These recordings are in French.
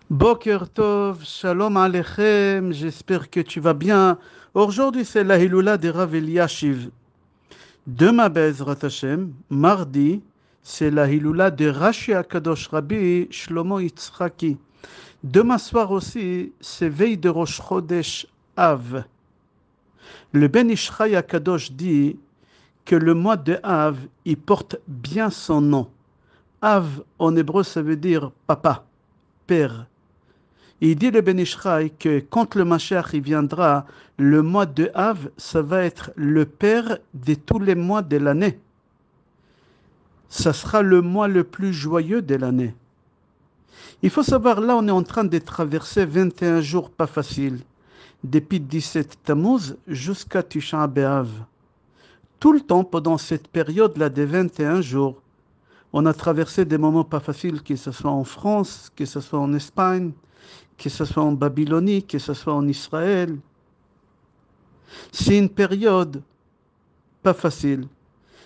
Boker Tov, Shalom Aleichem, j'espère que tu vas bien. Aujourd'hui, c'est la Hiloula de Rav Eliashiv. Demain, Be'ezrat Hashem, mardi, c'est la Hiloula de Rashi Akadosh Rabbi Shlomo Yitzhaki. Demain soir aussi, c'est veille de Rosh Chodesh Av. Le Ben Ishraï Akadosh dit que le mois de Av, il porte bien son nom. Av, en hébreu, ça veut dire papa, père. Il dit le Ben Ishraï que quand le Mashiach il viendra, le mois de Av, ça va être le père de tous les mois de l'année. Ça sera le mois le plus joyeux de l'année. Il faut savoir, là, on est en train de traverser 21 jours pas faciles, depuis 17 Tammuz jusqu'à Tisha B'Av. Tout le temps, pendant cette période-là des 21 jours, on a traversé des moments pas faciles, que ce soit en France, que ce soit en Espagne, que ce soit en Babylonie, que ce soit en Israël. C'est une période pas facile.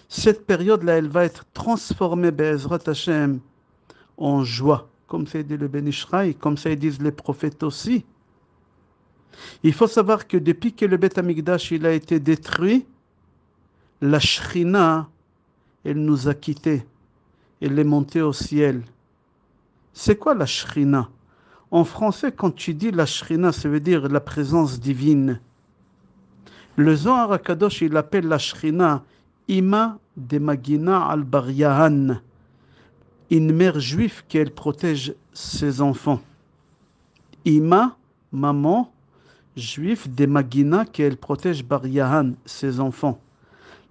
Cette période-là, elle va être transformée, Be'ezrat Hashem, en joie, comme ça dit le Ben Ishraï, comme ça disent les prophètes aussi. Il faut savoir que depuis que le Beth Amikdash il a été détruit, la Shrina, elle nous a quittés. Elle est montée au ciel. C'est quoi la Shrina? En français, quand tu dis la Shrina, ça veut dire la présence divine. Le Zohar HaKadosh, il appelle la Shrina Ima de Magina al-Bar Yahan, une mère juive qu'elle protège ses enfants. Ima, maman, juif de Magina qu'elle protège Bar Yahan, ses enfants.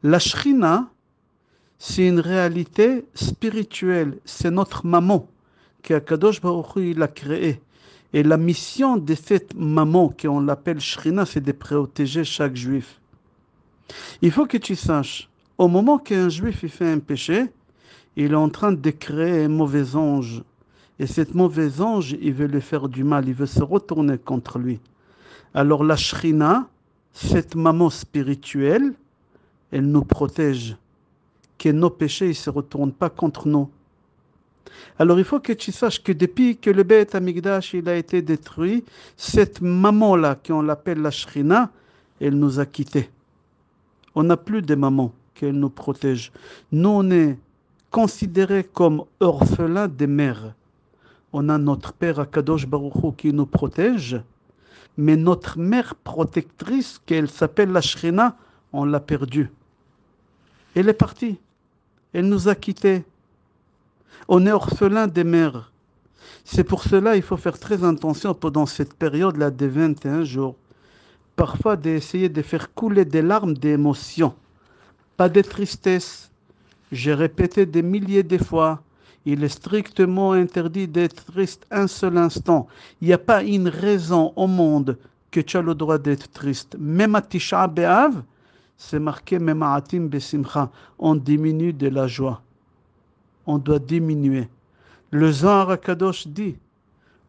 La Shrina, c'est une réalité spirituelle, c'est notre maman qu'Akadosh Baruch Hu il a créée. Et la mission de cette maman, qu'on l'appelle Shrina, c'est de protéger chaque juif. Il faut que tu saches, au moment qu'un juif il fait un péché, il est en train de créer un mauvais ange. Et cet mauvais ange, il veut lui faire du mal, il veut se retourner contre lui. Alors la Shrina, cette maman spirituelle, elle nous protège, que nos péchés ne se retournent pas contre nous. Alors il faut que tu saches que depuis que le Beth Amikdash il a été détruit, cette maman-là, qu'on l'appelle la Shrina, elle nous a quittés. On n'a plus de maman qu'elle nous protège. Nous, on est considérés comme orphelins des mères. On a notre père Akadosh Baruch Hu qui nous protège, mais notre mère protectrice, qu'elle s'appelle la Shrina, on l'a perdue. Elle est partie. Elle nous a quittés. On est orphelins des mères. C'est pour cela qu'il faut faire très attention pendant cette période-là des 21 jours. Parfois d'essayer de faire couler des larmes d'émotion, pas de tristesse. J'ai répété des milliers de fois, il est strictement interdit d'être triste un seul instant. Il n'y a pas une raison au monde que tu as le droit d'être triste. Même à Tisha B'Av, c'est marqué Mema'atim Besimcha. On diminue de la joie. On doit diminuer. Le Zohar HaKadosh dit,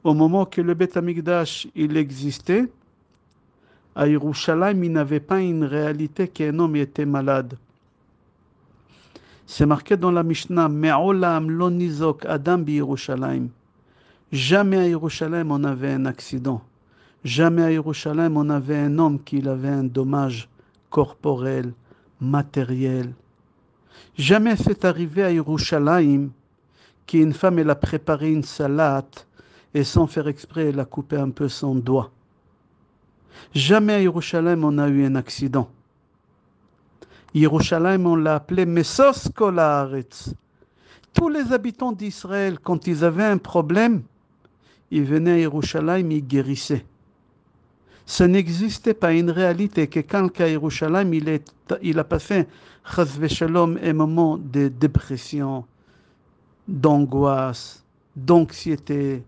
au moment que le Beth Amikdash il existait, à Yerushalayim, il n'avait pas une réalité qu'un homme était malade. C'est marqué dans la Mishnah, Me'olam lo nizok adam bi Yerushalayim. Jamais à Yerushalayim on avait un accident. Jamais à Yerushalayim on avait un homme qui avait un dommage corporel, matériel. Jamais c'est arrivé à Yerushalayim qu'une femme elle a préparé une salade et sans faire exprès elle a coupé un peu son doigt. Jamais à Yerushalayim on a eu un accident. Yerushalayim on l'a appelé Mesos Kol Haaretz. Tous les habitants d'Israël, quand ils avaient un problème, ils venaient à Yerushalayim, ils guérissaient. Ça n'existait pas une réalité que quand à Yerushalayim il a passé chas v'shalom un moment de dépression, d'angoisse, d'anxiété.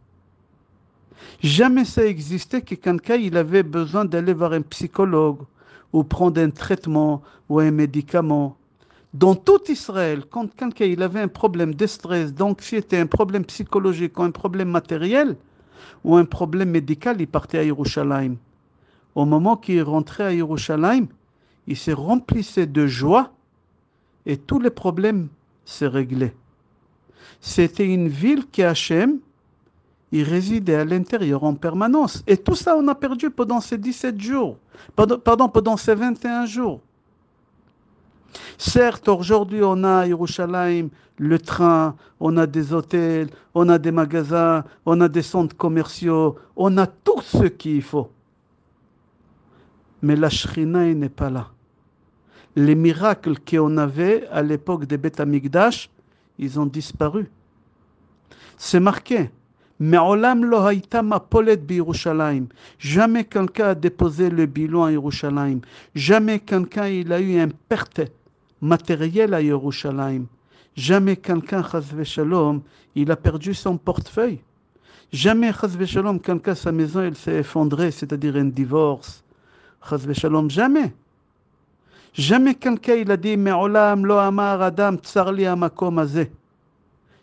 Jamais ça existait que quelqu'un il avait besoin d'aller voir un psychologue ou prendre un traitement ou un médicament. Dans tout Israël, quand quelqu'un il avait un problème de stress, d'anxiété, un problème psychologique ou un problème matériel ou un problème médical, il partait à Yerushalayim. Au moment qu'il rentrait à Yerushalayim, il se remplissait de joie et tous les problèmes se réglaient. C'était une ville que Hachem, il résidait à l'intérieur en permanence. Et tout ça, on a perdu pendant ces 17 jours. Pardon, pendant ces 21 jours. Certes, aujourd'hui, on a à Yerushalayim le train, on a des hôtels, on a des magasins, on a des centres commerciaux, on a tout ce qu'il faut. Mais la Shrina, il n'est pas là. Les miracles qu'on avait à l'époque des Beth Amikdash, ils ont disparu. C'est marqué. Me'olam lo hayta mapolet b'Yerushalayim. Jamais quelqu'un a déposé le bilan à Yerushalayim. Jamais quelqu'un il a eu un perte matériel à Yerushalayim. Jamais quelqu'un, chas v'shalom, il a perdu son portefeuille. Jamais, chas v'shalom, quelqu'un, sa maison, elle s'est effondrée, c'est-à-dire un divorce. Chas v'shalom, jamais. Jamais quelqu'un, il a dit, Me'olam lo amar adam tsar li hamakom hazeh.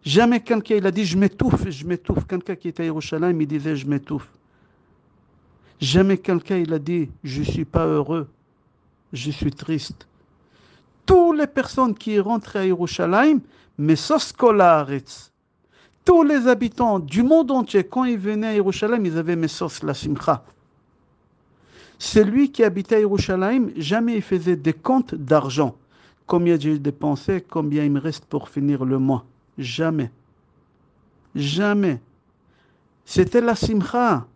Jamais quelqu'un, il a dit, je m'étouffe, je m'étouffe. Quelqu'un qui était à Yerushalayim, il disait, je m'étouffe. Jamais quelqu'un, il a dit, je ne suis pas heureux, je suis triste. Toutes les personnes qui rentrent à Yerushalayim, mais soskolaretz, tous les habitants du monde entier, quand ils venaient à Yerushalayim, ils avaient mesos la simcha. Celui qui habitait à Yerushalayim, jamais il faisait des comptes d'argent. Combien j'ai dépensé, combien il me reste pour finir le mois. Jamais. Jamais. C'était la simcha.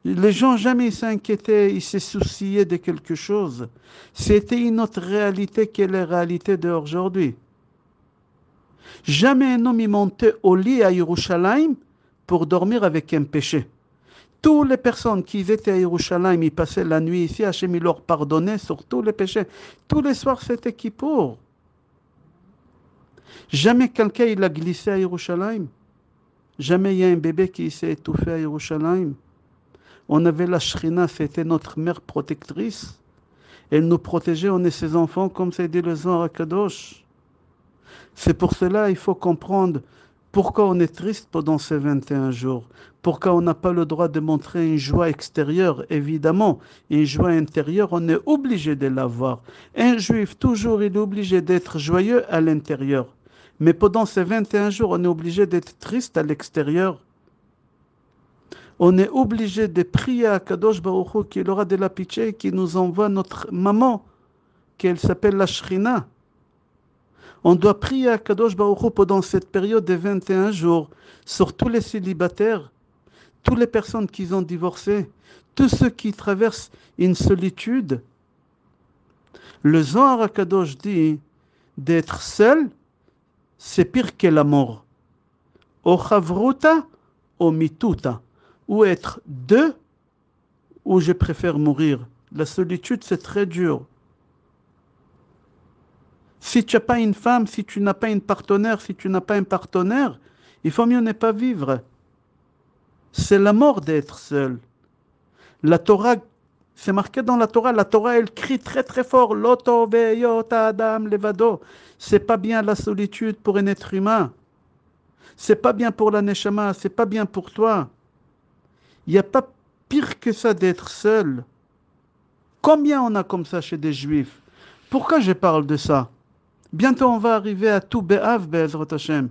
Les gens jamais s'inquiétaient, ils se souciaient de quelque chose. C'était une autre réalité que la réalité d'aujourd'hui. Jamais un homme y montait au lit à Yerushalayim pour dormir avec un péché. Toutes les personnes qui étaient à Yerushalayim, ils passaient la nuit ici, Hachem il leur pardonnait sur tous les péchés. Tous les soirs, c'était Kippour. Jamais quelqu'un il a glissé à Yerushalayim. Jamais il y a un bébé qui s'est étouffé à Yerushalayim. On avait la Shrina, c'était notre mère protectrice. Elle nous protégeait, on est ses enfants, comme c'est dit le Zohar HaKadosh. C'est pour cela il faut comprendre pourquoi on est triste pendant ces 21 jours. Pourquoi on n'a pas le droit de montrer une joie extérieure. Évidemment, une joie intérieure, on est obligé de l'avoir. Un juif, toujours, il est obligé d'être joyeux à l'intérieur. Mais pendant ces 21 jours, on est obligé d'être triste à l'extérieur. On est obligé de prier à Kadosh Baruch Hu qu'il aura de la pitié et qu'il nous envoie notre maman, qu'elle s'appelle la Shrina. On doit prier à Kadosh Baruch Hu pendant cette période de 21 jours sur tous les célibataires, toutes les personnes qui ont divorcé, tous ceux qui traversent une solitude. Le Zohar HaKadosh dit d'être seul, c'est pire que la mort. O chavruta, o mituta. Ou être deux, ou je préfère mourir. La solitude, c'est très dur. Si tu n'as pas une femme, si tu n'as pas une partenaire, si tu n'as pas un partenaire, il faut mieux ne pas vivre. C'est la mort d'être seul. La Torah, c'est marqué dans la Torah, elle crie très très fort, Loto veyot adam levado. C'est pas bien la solitude pour un être humain. C'est pas bien pour la neshama, c'est pas bien pour toi. Il n'y a pas pire que ça d'être seul. Combien on a comme ça chez des juifs? Pourquoi je parle de ça? Bientôt on va arriver à tout Be'av Be'ezrat Hashem.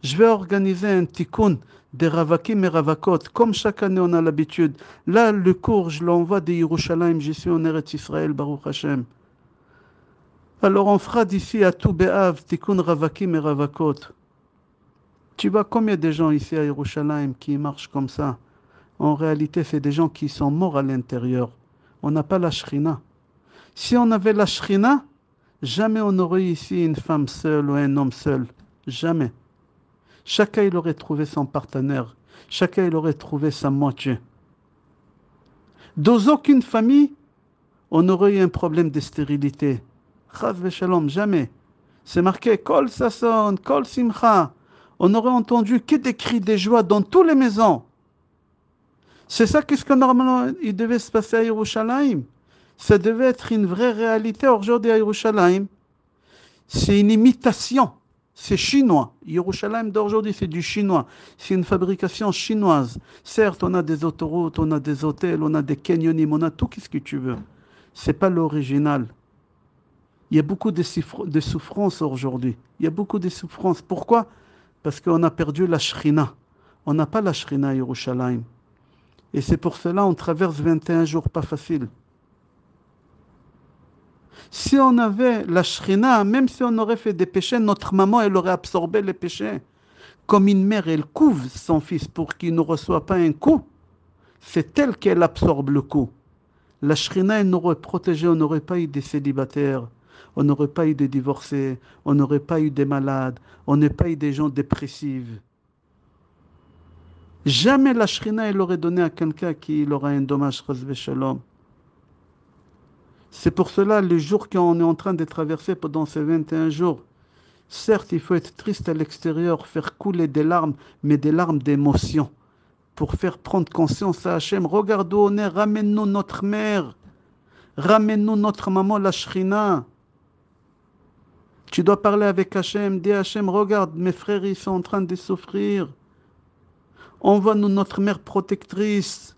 Je vais organiser un tikkun des Ravakim et Ravakot, comme chaque année on a l'habitude. Là, le cours, je l'envoie de Yerushalayim, je suis en Eretz Israël, Baruch Hashem. Alors on fera d'ici à tout Be'av, tikkun Ravakim et Ravakot. Tu vois combien de gens ici à Yerushalayim qui marchent comme ça? En réalité, c'est des gens qui sont morts à l'intérieur. On n'a pas la Shrina. Si on avait la Shrina, jamais on aurait ici une femme seule ou un homme seul. Jamais. Chacun il aurait trouvé son partenaire. Chacun il aurait trouvé sa moitié. Dans aucune famille, on aurait eu un problème de stérilité. Chas v'shalom, jamais. C'est marqué Kol Sasson, Kol Simcha. On aurait entendu que des cris de joie dans toutes les maisons. C'est ça qu'est-ce que normalement il devait se passer à Yerushalayim. Ça devait être une vraie réalité aujourd'hui à Yerushalayim. C'est une imitation. C'est chinois. Yerushalayim d'aujourd'hui, c'est du chinois. C'est une fabrication chinoise. Certes, on a des autoroutes, on a des hôtels, on a des canyonimes, on a tout ce que tu veux. C'est pas l'original. Il y a beaucoup de souffrances aujourd'hui. Il y a beaucoup de souffrances. Pourquoi? Parce qu'on a perdu la Shrina. On n'a pas la Shrina à Yerushalayim. Et c'est pour cela qu'on traverse 21 jours pas faciles. Si on avait la Shrina, même si on aurait fait des péchés, notre maman, elle aurait absorbé les péchés. Comme une mère, elle couve son fils pour qu'il ne reçoive pas un coup. C'est elle qu'elle absorbe le coup. La Shrina, elle nous aurait protégé, on n'aurait pas eu des célibataires, on n'aurait pas eu des divorcés, on n'aurait pas eu des malades, on n'aurait pas eu des gens dépressifs. Jamais la Shrina, elle aurait donné à quelqu'un qui aura un dommage, chas v'shalom. C'est pour cela, les jours qu'on est en train de traverser pendant ces 21 jours, certes, il faut être triste à l'extérieur, faire couler des larmes, mais des larmes d'émotion, pour faire prendre conscience à Hachem. Regarde où on est, ramène-nous notre mère, ramène-nous notre maman, la Shrina. Tu dois parler avec Hachem, dis Hachem, regarde, mes frères, ils sont en train de souffrir. Envoie-nous notre mère protectrice.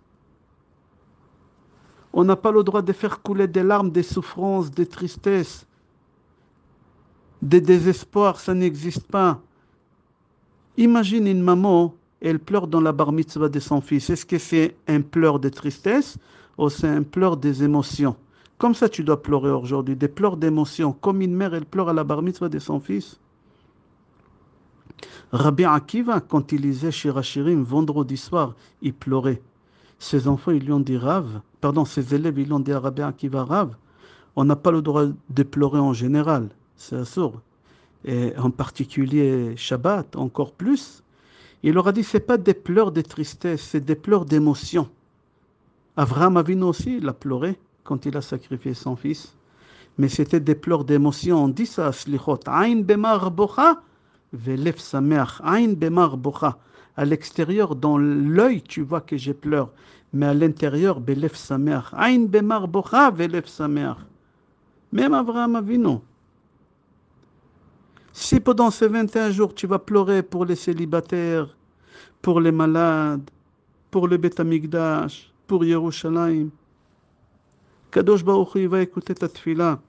On n'a pas le droit de faire couler des larmes, des souffrances, des tristesses, des désespoirs, ça n'existe pas. Imagine une maman, elle pleure dans la bar mitzvah de son fils. Est-ce que c'est un pleur de tristesse ou c'est un pleur des émotions? Comme ça, tu dois pleurer aujourd'hui, des pleurs d'émotions. Comme une mère, elle pleure à la bar mitzvah de son fils. Rabbi Akiva, quand il lisait Shir Hashirim vendredi soir, il pleurait. Ses enfants, ils lui ont dit Rav, pardon, ses élèves, ils lui ont dit à Rabbi Akiva Rav, on n'a pas le droit de pleurer en général, c'est assourd. Et en particulier Shabbat, encore plus. Il leur a dit, c'est pas des pleurs de tristesse, c'est des pleurs d'émotion. Avraham Avinu aussi, il a pleuré quand il a sacrifié son fils. Mais c'était des pleurs d'émotion. On dit ça à Slichot. Aïn bemar bocha, velef sameach. Aïn bemar bocha. À l'extérieur, dans l'œil, tu vois que je pleure. Mais à l'intérieur, belef sameach. Aïn bemar bocha, velef sameach. Même Avraham Avinu. Si pendant ces 21 jours, tu vas pleurer pour les célibataires, pour les malades, pour le Beth Amikdash, pour Yerushalayim, Kadosh Baruch Hu, il va écouter ta tefila.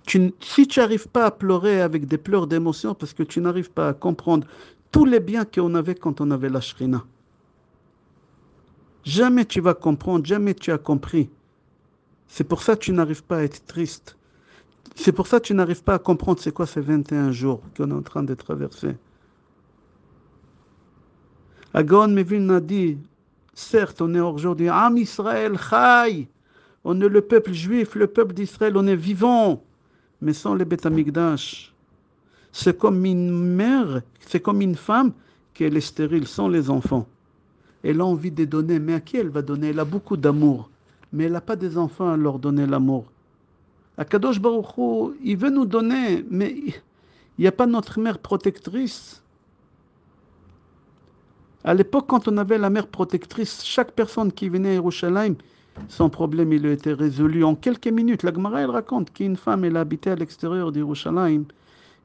Si tu n'arrives pas à pleurer avec des pleurs d'émotion, parce que tu n'arrives pas à comprendre tous les biens qu'on avait quand on avait la Shrina, jamais tu vas comprendre, jamais tu as compris. C'est pour ça que tu n'arrives pas à être triste. C'est pour ça que tu n'arrives pas à comprendre c'est quoi ces 21 jours qu'on est en train de traverser. Agaon Mevin a dit, certes, on est aujourd'hui Am Israël Chai, on est le peuple juif, le peuple d'Israël, on est vivant, mais sans les Beth Amikdash. C'est comme une mère, c'est comme une femme qui est stérile, sans les enfants. Elle a envie de donner, mais à qui elle va donner? Elle a beaucoup d'amour, mais elle n'a pas des enfants à leur donner l'amour. Akadosh Baruch Hu, il veut nous donner, mais il n'y a pas notre mère protectrice. À l'époque, quand on avait la mère protectrice, chaque personne qui venait à Yerushalayim, son problème, il a été résolu en quelques minutes. La Gemara, elle raconte qu'une femme, elle habitait à l'extérieur d'Yerushalayim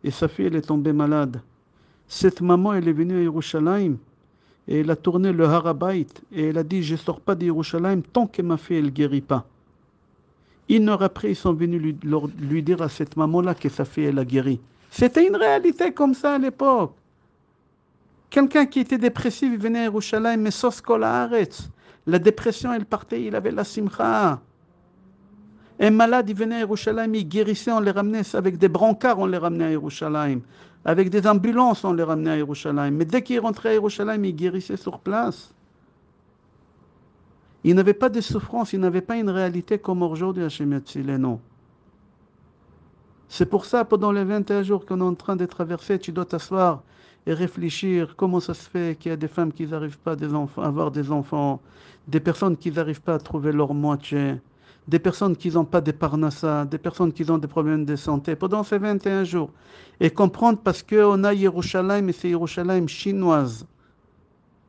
et sa fille, elle est tombée malade. Cette maman, elle est venue à Yerushalayim et elle a tourné le Harabait et elle a dit, je ne sors pas d'Yerushalayim tant que ma fille, elle ne guérit pas. Une heure après, ils sont venus lui dire à cette maman-là que sa fille, elle a guéri. C'était une réalité comme ça à l'époque. Quelqu'un qui était dépressif, il venait à Yerushalayim, mais sos kol haaretz. La dépression, elle partait, il avait la simcha. Un malade, il venait à Yerushalayim, il guérissait, on les ramenait avec des brancards, on les ramenait à Yerushalayim. Avec des ambulances, on les ramenait à Yerushalayim. Mais dès qu'il rentrait à Yerushalayim, il guérissait sur place. Il n'avait pas de souffrance, il n'avait pas une réalité comme aujourd'hui, Hachem Yatzileno. C'est pour ça, pendant les 21 jours qu'on est en train de traverser, tu dois t'asseoir et réfléchir comment ça se fait qu'il y a des femmes qui n'arrivent pas à avoir des enfants, des personnes qui n'arrivent pas à trouver leur moitié, des personnes qui n'ont pas de parnassa, des personnes qui ont des problèmes de santé pendant ces 21 jours. Et comprendre parce qu'on a Yerushalayim et c'est Yerushalayim chinoise.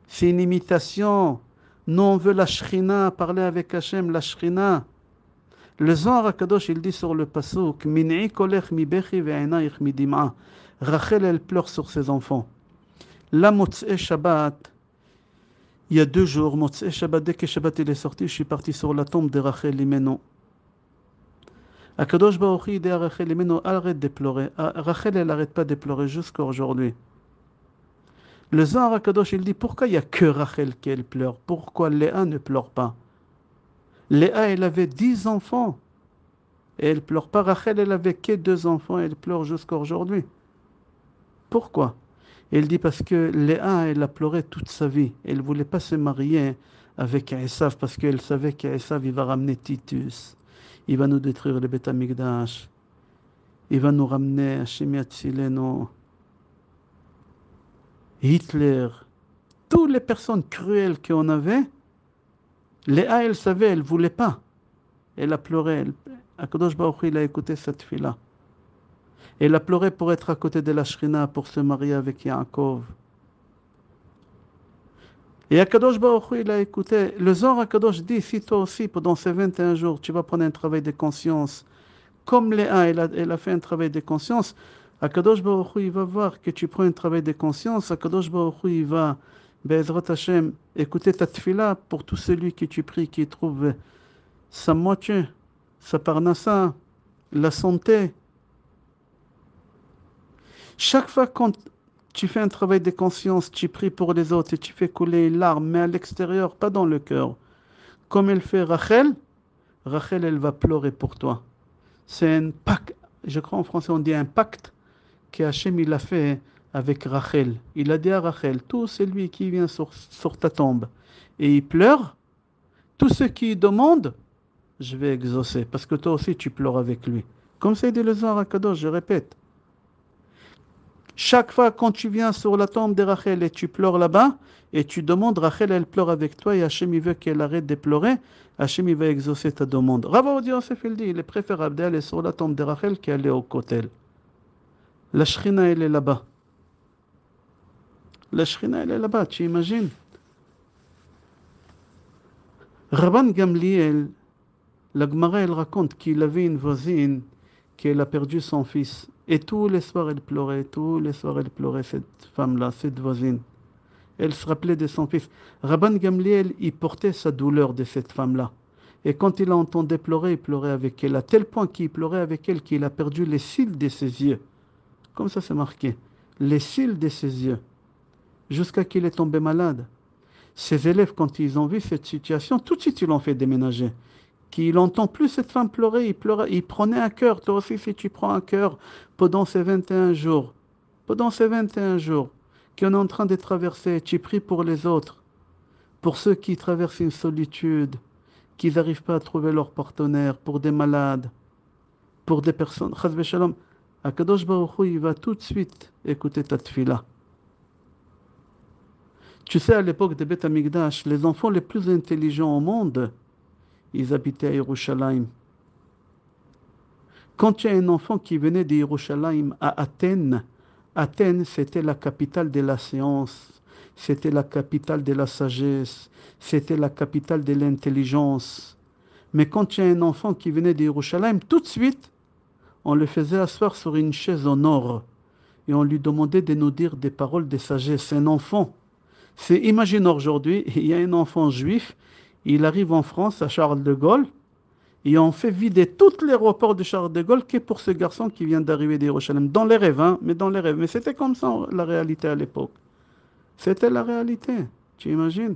C'est une imitation. Nous, on veut la Shrina, parler avec Hachem, la Shrina. Le Zohar HaKadosh, il dit sur le pasuk, Min'i kolech mi bechi ve'enaich mi dim'a. Rachel, elle pleure sur ses enfants. La Motzei Shabbat, il y a 2 jours, Motzei Shabbat, dès que Shabbat il est sorti, je suis parti sur la tombe de Rachel Imeno. HaKadosh Baruch Hu dit à Rachel Imeno, arrête de pleurer. Rachel, elle n'arrête pas de pleurer jusqu'à aujourd'hui. Le Zohar HaKadosh, il dit, pourquoi il n'y a que Rachel qui elle pleure? Pourquoi Léa ne pleure pas? Léa, elle avait 10 enfants. Et elle pleure pas. Rachel, elle avait que 2 enfants. Elle pleure jusqu'à aujourd'hui. Pourquoi? Elle dit parce que Léa, elle a pleuré toute sa vie. Elle ne voulait pas se marier avec Esav parce qu'elle savait qu'Esav, il va ramener Titus. Il va nous détruire le Beth Amikdash. Il va nous ramener Hashem Yatzileno, Hitler. Toutes les personnes cruelles qu'on avait, Léa, elle savait, elle ne voulait pas. Elle a pleuré. Akadosh Baruch Hu, il a écouté cette fille-là. Elle a pleuré pour être à côté de la Shrina, pour se marier avec Yaakov. Et Akadosh Baruch Hu, il a écouté. Le Zohar Akadosh dit, si toi aussi, pendant ces 21 jours, tu vas prendre un travail de conscience, comme Léa, elle a fait un travail de conscience, Akadosh Baruch Hu, il va voir que tu prends un travail de conscience. Akadosh Baruch Hu, il va, Be'ezrat Hashem, écouter ta tefila pour tout celui que tu pries, qui trouve sa moitié, sa parnassa, la santé. Chaque fois quand tu fais un travail de conscience, tu pries pour les autres et tu fais couler une larme, mais à l'extérieur, pas dans le cœur. Comme elle fait Rachel, Rachel, elle va pleurer pour toi. C'est un pacte, je crois en français on dit un pacte, que Hachem il a fait avec Rachel. Il a dit à Rachel, tout celui qui vient sur ta tombe et il pleure, tout ce qui demande, je vais exaucer. Parce que toi aussi tu pleures avec lui. Comme c'est dit le Zohar HaKadosh, je répète. Chaque fois quand tu viens sur la tombe de Rachel et tu pleures là-bas, et tu demandes, Rachel elle pleure avec toi et Hachem il veut qu'elle arrête de pleurer, Hachem il va exaucer ta demande. Rav Ovadia Yosef il dit, il est préférable d'aller sur la tombe de Rachel qu'aller au Kotel. La Shrina elle est là-bas. La Shrina elle est là-bas, tu imagines? Rabban Gamliel, la Gemara elle raconte qu'il avait une voisine qu'elle a perdu son fils. Et tous les soirs elle pleurait, tous les soirs elle pleurait, cette femme-là, cette voisine. Elle se rappelait de son fils. Rabban Gamliel, il portait sa douleur de cette femme-là. Et quand il a entendu pleurer, il pleurait avec elle, à tel point qu'il pleurait avec elle qu'il a perdu les cils de ses yeux. Comme ça c'est marqué. Les cils de ses yeux. Jusqu'à qu'il est tombé malade. Ses élèves, quand ils ont vu cette situation, tout de suite ils l'ont fait déménager. Qu'il n'entend plus cette femme pleurait, il prenait un cœur. Toi aussi, si tu prends un cœur pendant ces 21 jours, pendant ces 21 jours, qu'on est en train de traverser, tu pries pour les autres, pour ceux qui traversent une solitude, qui n'arrivent pas à trouver leur partenaire, pour des malades, pour des personnes. Chas v'shalom, Akadosh Baruch Hu, il va tout de suite écouter ta tefila. Tu sais, à l'époque de Beth Amikdash, les enfants les plus intelligents au monde, ils habitaient à Yerushalayim. Quand il y a un enfant qui venait de Yerushalayim à Athènes, Athènes c'était la capitale de la science, c'était la capitale de la sagesse, c'était la capitale de l'intelligence. Mais quand il y a un enfant qui venait de Yerushalayim, tout de suite, on le faisait asseoir sur une chaise en or et on lui demandait de nous dire des paroles de sagesse. Un enfant. Imagine aujourd'hui, il y a un enfant juif, il arrive en France à Charles de Gaulle, et on fait vider tout l'aéroport de Charles de Gaulle que pour ce garçon qui vient d'arriver d'Yerushalayim. Dans les rêves, hein, mais dans les rêves. Mais c'était comme ça la réalité à l'époque. C'était la réalité, tu imagines?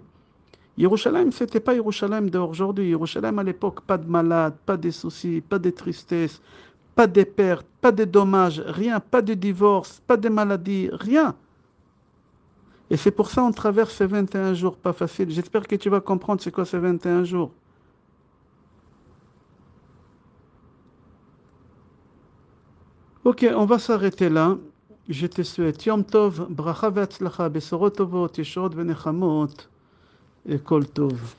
Yerushalayim, c'était pas Yerushalayim d'aujourd'hui. Yerushalayim à l'époque, pas de malades, pas de soucis, pas de tristesse, pas de pertes, pas de dommages, rien, pas de divorce, pas de maladie, rien. Et c'est pour ça qu'on traverse ces 21 jours pas faciles. J'espère que tu vas comprendre c'est quoi ces 21 jours. Ok, on va s'arrêter là. Je te souhaite Yom Tov, Bracha ve'atzlacha, Besorot Tovot, Yeshurot ve'nechamot, et Kol Tov.